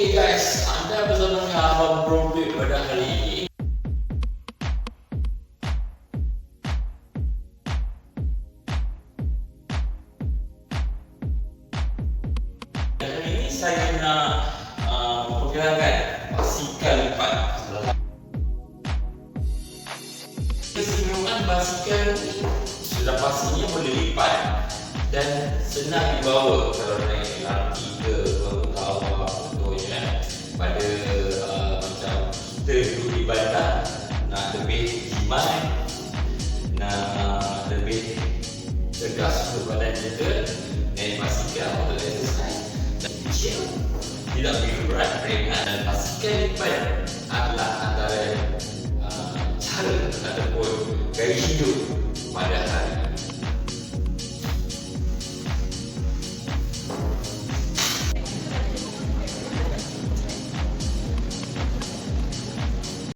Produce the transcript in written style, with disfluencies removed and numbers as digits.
Okey guys, anda bersama dengan Abam Berkesempatan pada hari ini. Hari ini saya nak memperkenalkan basikal lipat. Keistimewaan basikal ini sudah pastinya boleh lipat dan senang dibawa kalau naik LRT ke kawah contohnya. Pada macam kita duduk di bandar nak lebih jimat, nak lebih tegas untuk badan kita, naik basikal untuk exercise dan kecil, tidak begitu berat, ringan. Dan basikal lipat adalah antara cara ataupun gaya hidup